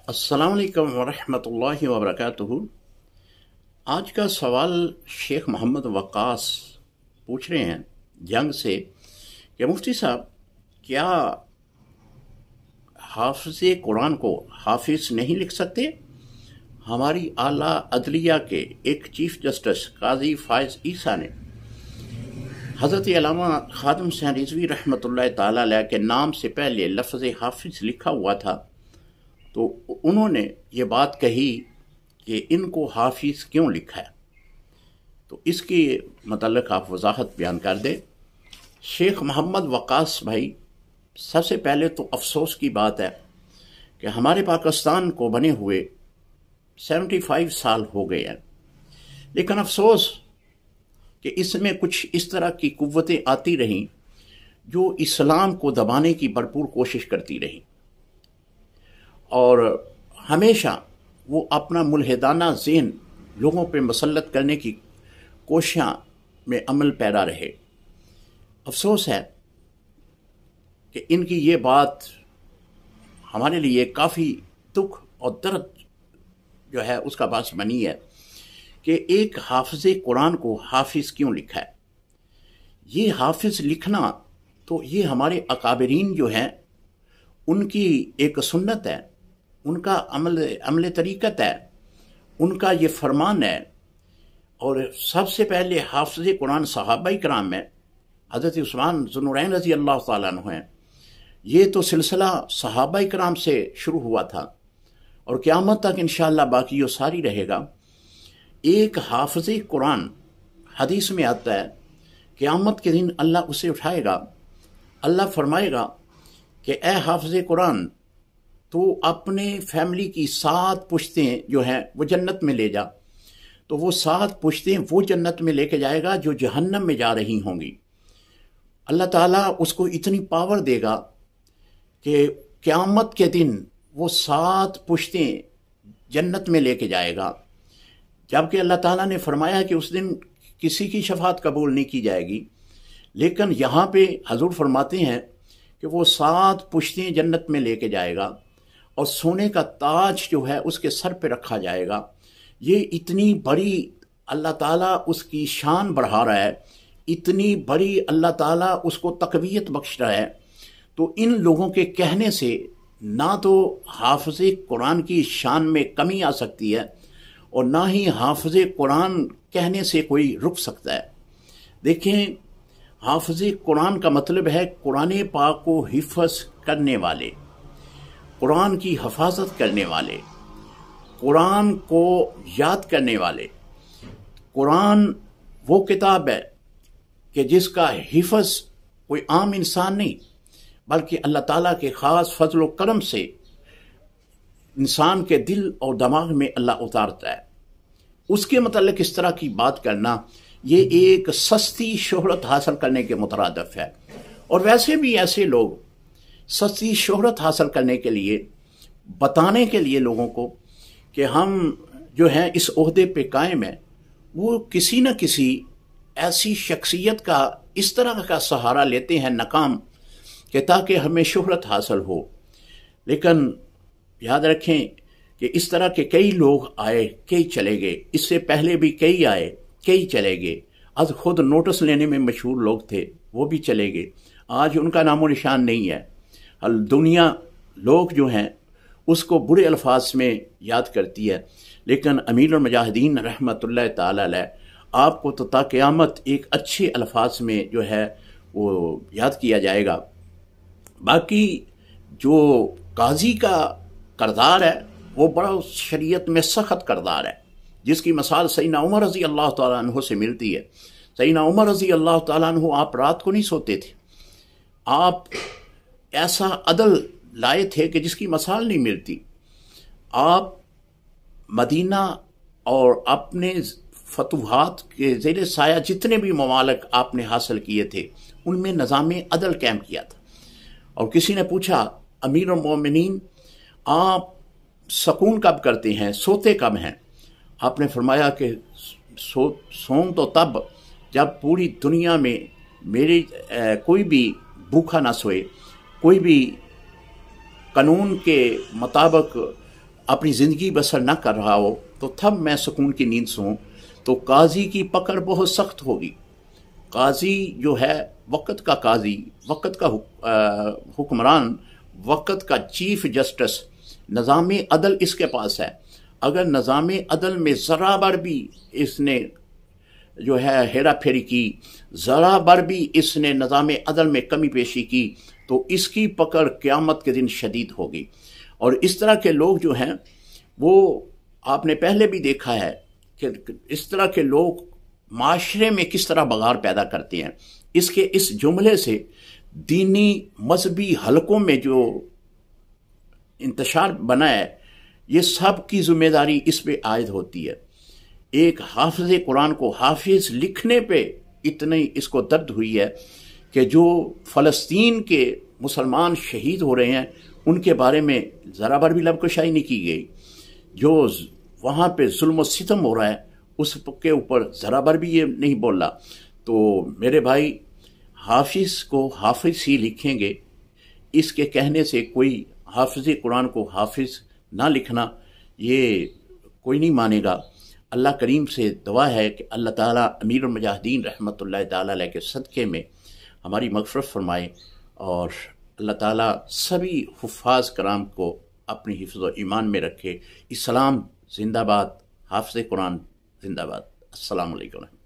अस्सलाम वालेकुम वरहमतुल्लाहि वबरकातुहू। आज का सवाल शेख मोहम्मद वक्कास पूछ रहे हैं जंग से कि मुफ्ती साहब, क्या हाफिज़ कुरान को हाफिज़ नहीं लिख सकते? हमारी आला अदलिया के एक चीफ जस्टिस काजी फायज ईसा ने हज़रत अल्लामा खादिम हुसैन रिज़वी रहमतुल्लाह ताला अलैह के नाम से पहले लफ्ज़ हाफिज़ लिखा हुआ था, तो उन्होंने ये बात कही कि इनको हाफिज़ क्यों लिखा है, तो इसके मतलब आप वजाहत बयान कर दे। शेख मोहम्मद वक्कास भाई, सबसे पहले तो अफसोस की बात है कि हमारे पाकिस्तान को बने हुए 75 साल हो गए हैं, लेकिन अफसोस कि इसमें कुछ इस तरह की कुव्वतें आती रहीं जो इस्लाम को दबाने की भरपूर कोशिश करती रहीं और हमेशा वो अपना मुल्हिदाना ज़हन लोगों पे मुसल्लत करने की कोशिशों में अमल पैरा रहे। अफसोस है कि इनकी ये बात हमारे लिए काफ़ी दुख और दर्द जो है उसका बास बनी है कि एक हाफिज़ कुरान को हाफिज़ क्यों लिखा है। ये हाफिज़ लिखना तो ये हमारे अकाबरीन जो हैं उनकी एक सुन्नत है, उनका अमल तरीक़त है, उनका ये फरमान है। और सबसे पहले हाफिज़ कुरान सहाबाए किराम में हज़रत उस्मान ज़ुन्नूरैन रज़ी अल्लाह ताला अन्हु हैं। ये तो सिलसिला सहाबाए किराम से शुरू हुआ था और क़यामत तक इंशाअल्लाह बाकी ये सारी रहेगा। एक हाफिज़ कुरान, हदीस में आता है, क़यामत के दिन अल्लाह उसे उठाएगा, अल्लाह फरमाएगा कि ए हाफिज़ कुरान, तो अपने फैमिली की 7 पुश्तें जो हैं वो जन्नत में ले जा। तो वो 7 पुश्तें वो जन्नत में लेके जाएगा जो जहन्नम में जा रही होंगी। अल्लाह ताला उसको इतनी पावर देगा कि क़यामत के दिन वो 7 पुश्तें जन्नत में लेके जाएगा, जबकि अल्लाह ताला ने फरमाया कि उस दिन किसी की शफात कबूल नहीं की जाएगी। लेकिन यहाँ पे हजूर फरमाते हैं कि वो 7 पुश्तें जन्नत में लेके जाएगा और सोने का ताज जो है उसके सर पे रखा जाएगा। ये इतनी बड़ी अल्लाह ताला उसकी शान बढ़ा रहा है, इतनी बड़ी अल्लाह ताला उसको तकवीयत बख्श रहा है। तो इन लोगों के कहने से ना तो हाफिज़ कुरान की शान में कमी आ सकती है और ना ही हाफिज़ कुरान कहने से कोई रुक सकता है। देखें, हाफिज़ कुरान का मतलब है कुरान पाक को हिफ़्ज़ करने वाले, कुरान की हफाजत करने वाले, कुरान को याद करने वाले। कुरान वो किताब है कि जिसका हिफ़्ज़ कोई आम इंसान नहीं बल्कि अल्लाह ताला के ख़ास फजल व करम से इंसान के दिल और दिमाग में अल्लाह उतारता है। उसके मतलब इस तरह की बात करना ये एक सस्ती शोहरत हासिल करने के मुतरादिफ है। और वैसे भी ऐसे लोग सस्ती शोहरत हासिल करने के लिए, बताने के लिए लोगों को कि हम जो हैं इस ओहदे पे कायम हैं, वो किसी न किसी ऐसी शख्सियत का इस तरह का सहारा लेते हैं नाकाम कि ताकि हमें शोहरत हासिल हो। लेकिन याद रखें कि इस तरह के कई लोग आए, कई चले गए, इससे पहले भी कई आए, कई चले गए। आज खुद नोटिस लेने में मशहूर लोग थे, वो भी चले गए, आज उनका नामो निशान नहीं है। दुनिया लोग जो हैं उसको बुरे अल्फाज में याद करती है, लेकिन अमीरुल मुजाहिदीन रहमतुल्लाह ताला अलैह आपको तो ता क़यामत एक अच्छे अल्फाज में जो है वो याद किया जाएगा। बाकी जो काजी का करदार है वो बड़ा शरीयत में सख्त करदार है, जिसकी मिसाल सैयदना उमर रज़ी अल्लाह ताला अन्हु से मिलती है। सैयदना उमर रज़ी अल्लाह ताला अन्हु आप रात को नहीं सोते थे, आप ऐसा अदल लाए थे कि जिसकी मिसाल नहीं मिलती। आप मदीना और अपने फतूहात के ज़ेरे साया जितने भी ममालिक आपने हासिल किए थे उनमें निज़ाम अदल कायम किया था। और किसी ने पूछा, अमीरुल मोमिनीन, आप सुकून कब करते हैं, सोते कब हैं? आपने फरमाया कि सोऊं तो तब जब पूरी दुनिया में मेरी कोई भी भूखा ना सोए, कोई भी कानून के मुताबिक अपनी ज़िंदगी बसर न कर रहा हो तो तब मैं सुकून की नींद सोऊं, तो काजी की पकड़ बहुत सख्त होगी। काजी जो है वक़्त का काजी, वक़्त का हुक्मरान, वक़्त का चीफ जस्टिस, निज़ाम अदल इसके पास है। अगर निज़ाम अदल में ज़रा भर भी इसने जो है हेरा फेरी की, ज़रा भर भी इसने निज़ाम अदल में कमी पेशी की, तो इसकी पकड़ क़यामत के दिन शदीद होगी। और इस तरह के लोग जो हैं वो आपने पहले भी देखा है कि इस तरह के लोग माशरे में किस तरह बगार पैदा करते हैं। इसके इस जुमले से दीनी मजहबी हलकों में जो इंतशार बना है, ये सब की जिम्मेदारी इस पे आयद होती है। एक हाफिज़ कुरान को हाफिज लिखने पे इतनी इसको दर्द हुई है कि जो फ़लस्तीन के मुसलमान शहीद हो रहे हैं उनके बारे में ज़रा भर भी लबकशाई नहीं की गई। जो वहाँ पे जुल्म और सितम हो रहा है उसके ऊपर ज़रा भर भी ये नहीं बोला। तो मेरे भाई, हाफिज़ को हाफिज़ ही लिखेंगे, इसके कहने से कोई हाफिज़ कुरान को हाफिज़ ना लिखना ये कोई नहीं मानेगा। अल्लाह करीम से दुआ है कि अल्लाह ताला अमीरुल मुजाहिदीन रहमतुल्लाह ताला अलैह के सदक़े में हमारी मग़फ़िरत फरमाए, और अल्लाह ताला सभी हुफ़ाज़ कराम को अपनी हिफ्ज़ व ईमान में रखे। इस्लाम ज़िंदाबाद, हाफ़िज़ कुरान ज़िंदाबाद। अस्सलामु अलैकुम।